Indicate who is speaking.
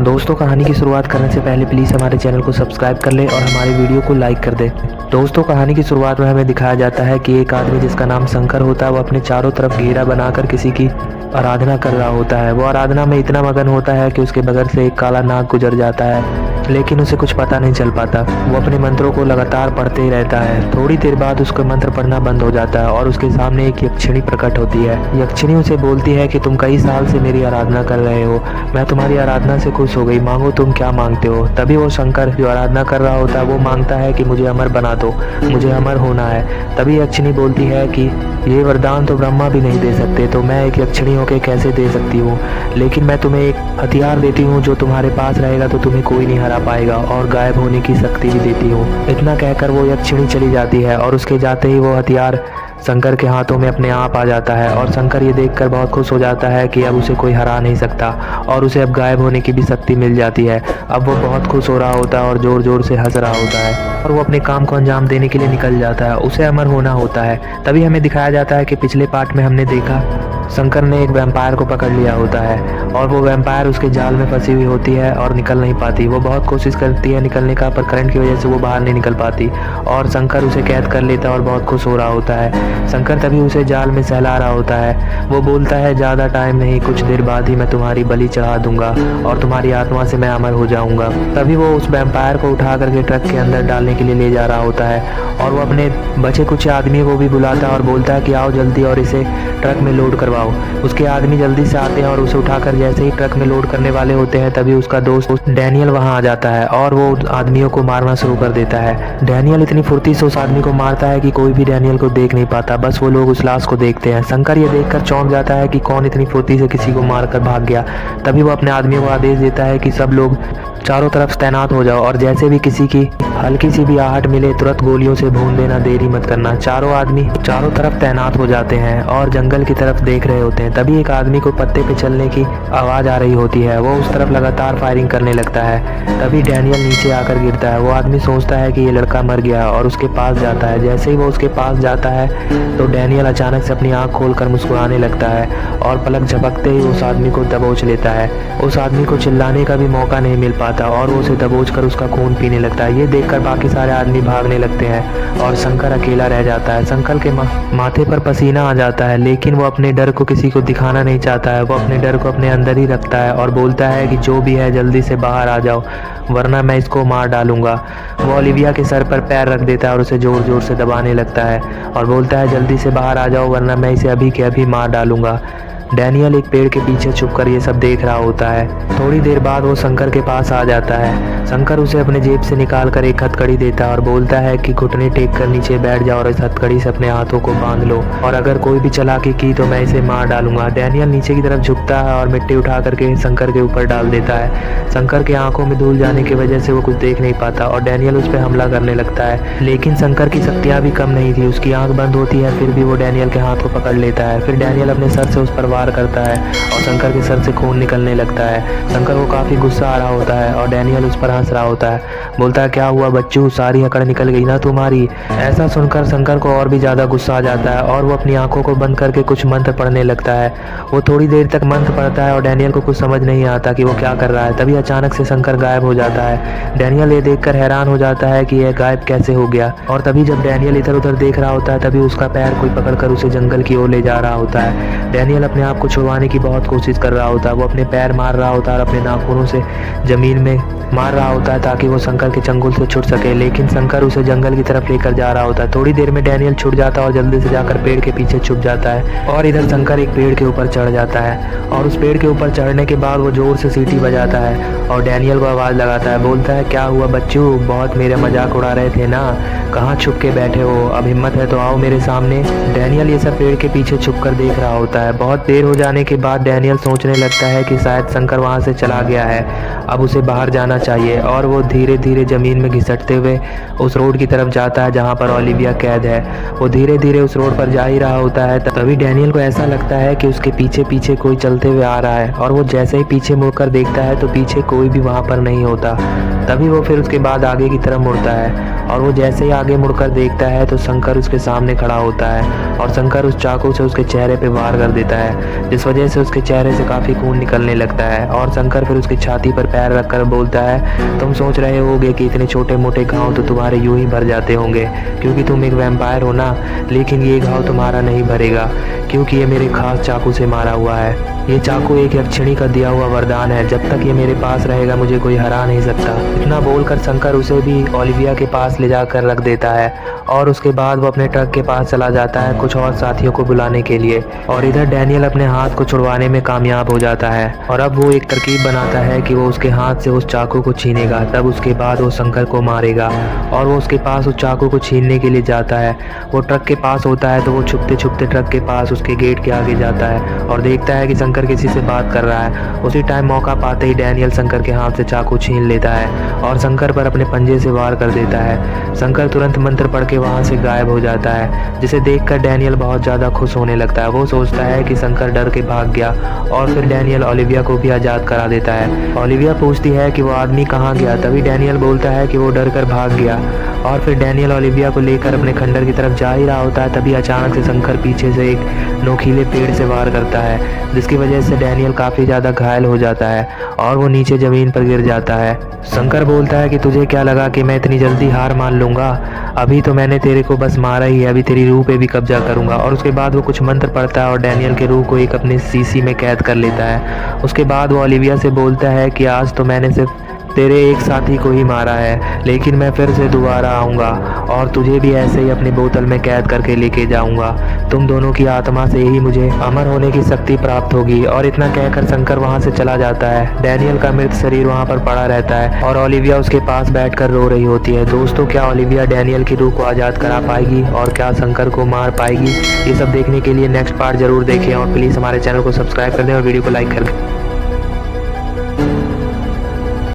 Speaker 1: दोस्तों, कहानी की शुरुआत करने से पहले प्लीज़ हमारे चैनल को सब्सक्राइब कर ले और हमारे वीडियो को लाइक कर दे। दोस्तों, कहानी की शुरुआत में हमें दिखाया जाता है कि एक आदमी जिसका नाम शंकर होता है वो अपने चारों तरफ घेरा बनाकर किसी की आराधना कर रहा होता है। वो आराधना में इतना मगन होता है कि उसके बगल से एक काला नाग गुजर जाता है, लेकिन उसे कुछ पता नहीं चल पाता। वो अपने मंत्रों को लगातार पढ़ते ही रहता है। थोड़ी देर बाद उसका मंत्र पढ़ना बंद हो जाता है और उसके सामने एक यक्षिणी प्रकट होती है। यक्षिणी उसे बोलती है कि तुम कई साल से मेरी आराधना कर रहे हो, मैं तुम्हारी आराधना से खुश हो गई, मांगो तुम क्या मांगते हो। तभी वो शंकर जो आराधना कर रहा होता है वो मांगता है कि मुझे अमर बना दो, मुझे अमर होना है। तभी यक्षिणी बोलती है कि ये वरदान तो ब्रह्मा भी नहीं दे सकते, तो मैं एक यक्षिणी होकर कैसे दे सकती हूँ। लेकिन मैं तुम्हें एक हथियार देती हूँ, जो तुम्हारे पास रहेगा तो तुम्हें कोई नहीं हरा पाएगा, और गायब होने की शक्ति भी देती हूँ। इतना कहकर वो यक्षिणी चली जाती है और उसके जाते ही वो हथियार शंकर के हाथों में अपने आप आ जाता है। और शंकर ये देखकर बहुत खुश हो जाता है कि अब उसे कोई हरा नहीं सकता और उसे अब गायब होने की भी शक्ति मिल जाती है। अब वो बहुत खुश हो रहा होता है और ज़ोर ज़ोर से हंस रहा होता है और वो अपने काम को अंजाम देने के लिए निकल जाता है। उसे अमर होना होता है। तभी हमें दिखाया जाता है कि पिछले पार्ट में हमने देखा शंकर ने एक वैम्पायर को पकड़ लिया होता है और वो वैम्पायर उसके जाल में फंसी हुई होती है और निकल नहीं पाती। वो बहुत कोशिश करती है निकलने का, पर करंट की वजह से वो बाहर नहीं निकल पाती और शंकर उसे कैद कर लेता है और बहुत खुश हो रहा होता है। शंकर तभी उसे जाल में सहला रहा होता है। वो बोलता है, ज़्यादा टाइम नहीं, कुछ देर बाद ही मैं तुम्हारी बलि चढ़ा दूंगा और तुम्हारी आत्मा से मैं अमर हो जाऊंगा। तभी वो उस वैम्पायर को उठा करके ट्रक के अंदर डालने के लिए ले जा रहा होता है और वो अपने बचे कुछ आदमियों को भी बुलाता है और बोलता है कि आओ जल्दी और इसे ट्रक में लोड करवाओ। उसके आदमी जल्दी से आते हैं और उसे उठाकर जैसे ही ट्रक में लोड करने वाले होते हैं तभी उसका दोस्त डैनियल वहां आ जाता है और वो आदमियों को मारना शुरू कर देता है। डैनियल इतनी फुर्ती से उस आदमी को मारता है कि कोई भी डैनियल को देख नहीं पाता, बस वो लोग उस लाश को देखते हैं। शंकर ये देखकर चौंक जाता है कि कौन इतनी फुर्ती से किसी को मारकर भाग गया। तभी वो अपने आदमियों को आदेश देता है कि सब लोग चारों तरफ तैनात हो जाओ और जैसे भी किसी की हल्की सी भी आहट मिले तुरंत गोलियों से भून देना, देरी मत करना। चारों आदमी चारों तरफ तैनात हो जाते हैं और जंगल की तरफ देख रहे होते हैं। तभी एक आदमी को पत्ते पे चलने की आवाज़ आ रही होती है। वो उस तरफ लगातार फायरिंग करने लगता है। तभी डैनियल नीचे आकर गिरता है। वो आदमी सोचता है कि ये लड़का मर गया और उसके पास जाता है। जैसे ही वो उसके पास जाता है तो डैनियल अचानक से अपनी आँख खोलकर मुस्कुराने लगता है और पलक झपकते ही उस आदमी को दबोच लेता है। उस आदमी को चिल्लाने का भी मौका नहीं मिल पाता और वो उसे दबोच कर उसका खून पीने लगता है। ये देखकर बाकी सारे आदमी भागने लगते हैं और शंकर अकेला रह जाता है। शंकर के माथे पर पसीना आ जाता है, लेकिन वो अपने डर को किसी को दिखाना नहीं चाहता है। वो अपने डर को अपने अंदर ही रखता है और बोलता है कि जो भी है जल्दी से बाहर आ जाओ, वरना मैं इसको मार डालूंगा। वो ओलिविया के सर पर पैर रख देता है और उसे जोर जोर से दबाने लगता है और बोलता है जल्दी से बाहर आ जाओ, वरना मैं इसे अभी के अभी मार डालूंगा। डैनियल एक पेड़ के पीछे छुपकर ये सब देख रहा होता है। थोड़ी देर बाद वो शंकर के पास आ जाता है। शंकर उसे अपने जेब से निकाल कर एक हथकड़ी देता है और बोलता है कि घुटने टेक कर नीचे बैठ जाओ और इस हथकड़ी से अपने हाथों को बांध लो, और अगर कोई भी चालाकी की तो मैं इसे मार डालूंगा। डैनियल नीचे की तरफ झुकता है और मिट्टी उठा करके शंकर के ऊपर डाल देता है। शंकर के आंखों में धूल जाने की वजह से वो कुछ देख नहीं पाता और डैनियल उस पर हमला करने लगता है। लेकिन शंकर की शक्तियाँ भी कम नहीं थी। उसकी आंख बंद होती है, फिर भी वो डैनियल के हाथ को पकड़ लेता है। फिर डैनियल अपने सर से उस पर वार करता है और शंकर के सर से खून निकलने लगता है। शंकर को काफ़ी गुस्सा आ रहा होता है और डैनियल उस पर हंस रहा होता है। बोलता है, क्या हुआ बच्चू, सारी अकड़ निकल गई ना तुम्हारी। ऐसा सुनकर शंकर को और भी ज़्यादा गुस्सा आ जाता है और वो अपनी आंखों को बंद करके कुछ मंत्र पढ़ने लगता है। वो थोड़ी देर तक मंत्र पढ़ता है और डैनियल को कुछ समझ नहीं आता कि वो क्या कर रहा है। तभी अचानक से शंकर गायब हो जाता है। डैनियल ये देखकर हैरान हो जाता है कि यह गायब कैसे हो गया। और तभी जब डैनियल इधर उधर देख रहा होता है तभी उसका पैर कोई पकड़कर उसे जंगल की ओर ले जा रहा होता है। डैनियल अपने आप को छुड़वाने की बहुत कोशिश कर रहा होता है। वो अपने पैर मार रहा होता है और अपने नाखूनों से जमीन में मार रहा होता है ताकि वो शंकर के चंगुल से छूट सके, लेकिन शंकर उसे जंगल की तरफ लेकर जा रहा होता है। थोड़ी देर में डैनियल छूट जाता है और जल्दी से जाकर पेड़ के पीछे छुप जाता है और इधर शंकर एक पेड़ के ऊपर चढ़ जाता है और उस पेड़ के ऊपर चढ़ने के बाद वो जोर से सीटी बजाता है और डैनियल को आवाज़ लगाता है। बोलता है, क्या हुआ बच्चू, बहुत मेरा मजाक उड़ा रहे थे ना, कहाँ छुप के बैठे हो, अब हिम्मत है तो आओ मेरे सामने। डैनियल ये सब पेड़ के पीछे छुप कर देख रहा होता है। बहुत देर हो जाने के बाद डैनियल सोचने लगता है कि शायद शंकर वहाँ से चला गया है, अब उसे बाहर जाना चाहिए, और वो धीरे धीरे ज़मीन में घिसटते हुए उस रोड की तरफ जाता है जहाँ पर ओलिविया कैद है। वो धीरे धीरे उस रोड पर जा ही रहा होता है, तभी डैनियल को ऐसा लगता है कि उसके पीछे पीछे कोई चलते हुए आ रहा है और वो जैसे ही पीछे मुड़कर देखता है तो पीछे कोई भी वहाँ पर नहीं होता। तभी वो फिर उसके बाद आगे की तरफ मुड़ता है और वो जैसे ही आगे मुड़कर देखता है तो शंकर उसके सामने खड़ा होता है और शंकर उस चाकू से उसके चेहरे पे वार कर देता है जिस वजह से उसके चेहरे से काफ़ी खून निकलने लगता है। और शंकर फिर उसकी छाती पर पैर रखकर बोलता है, तुम सोच रहे होगे कि इतने छोटे मोटे घाव तो तुम्हारे यूं ही भर जाते होंगे क्योंकि तुम एक वैम्पायर हो ना, लेकिन ये घाव तुम्हारा नहीं भरेगा क्योंकि ये मेरे खास चाकू से मारा हुआ है। ये चाकू एक यक्षिणी का दिया हुआ वरदान है, जब तक ये मेरे पास रहेगा मुझे कोई हरा नहीं सकता। इतना बोलकर शंकर उसे भी ओलिविया के पास ले जाकर रख देता है और उसके बाद वो अपने ट्रक के पास चला जाता है कुछ और साथियों को बुलाने के लिए। और इधर डैनियल अपने हाथ को छुड़वाने में कामयाब हो जाता है और अब वो एक तरकीब बनाता है कि वो उसके हाथ से उस चाकू को छीनेगा, तब उसके बाद वो शंकर को मारेगा। और वो उसके पास उस चाकू को छीनने के लिए जाता है। वो ट्रक के पास होता है तो वो छुपते छुपते ट्रक के पास उसके गेट के आगे जाता है और देखता है कि शंकर किसी से बात कर रहा है। उसी टाइम मौका पाते ही डैनियल शंकर के हाथ से चाकू छीन लेता है और शंकर पर अपने पंजे से वार कर देता है। शंकर तुरंत मंत्र पढ़ के वहां से गायब हो जाता है, जिसे देखकर डैनियल बहुत ज़्यादा खुश होने लगता है। वो सोचता है कि शंकर डर के भाग गया और फिर डैनियल ओलिविया को भी आज़ाद करा देता है। ओलिविया पूछती है कि वो आदमी कहाँ गया, तभी डैनियल बोलता है कि वो डर कर भाग गया। और फिर डैनियल ओलिविया को लेकर अपने खंडर की तरफ जा ही रहा होता है, तभी अचानक से शंकर पीछे से एक नोकीले पेड़ से वार करता है, जिसकी वजह से डैनियल काफ़ी ज़्यादा घायल हो जाता है और वो नीचे ज़मीन पर गिर जाता है। शंकर बोलता है कि तुझे क्या लगा कि मैं इतनी जल्दी हार मान लूँगा, अभी तो मैंने तेरे को बस मारा ही है, अभी तेरी रूह पे भी कब्जा करूँगा। और उसके बाद वो कुछ मंत्र पढ़ता है और डैनियल के रूह को एक अपनी शीशी में कैद कर लेता है। उसके बाद वो ओलिविया से बोलता है कि आज तो मैंने सिर्फ तेरे एक साथी को ही मारा है, लेकिन मैं फिर से दोबारा आऊँगा और तुझे भी ऐसे ही अपनी बोतल में कैद करके लेके जाऊँगा। तुम दोनों की आत्मा से ही मुझे अमर होने की शक्ति प्राप्त होगी। और इतना कहकर शंकर वहाँ से चला जाता है। डैनियल का मृत शरीर वहाँ पर पड़ा रहता है और ओलिविया उसके पास बैठकर रो रही होती है। दोस्तों, क्या ओलिविया डैनियल की रूह को आज़ाद करा पाएगी और क्या शंकर को मार पाएगी? ये सब देखने के लिए नेक्स्ट पार्ट जरूर देखें और प्लीज़ हमारे चैनल को सब्सक्राइब कर दें और वीडियो को लाइक कर दें।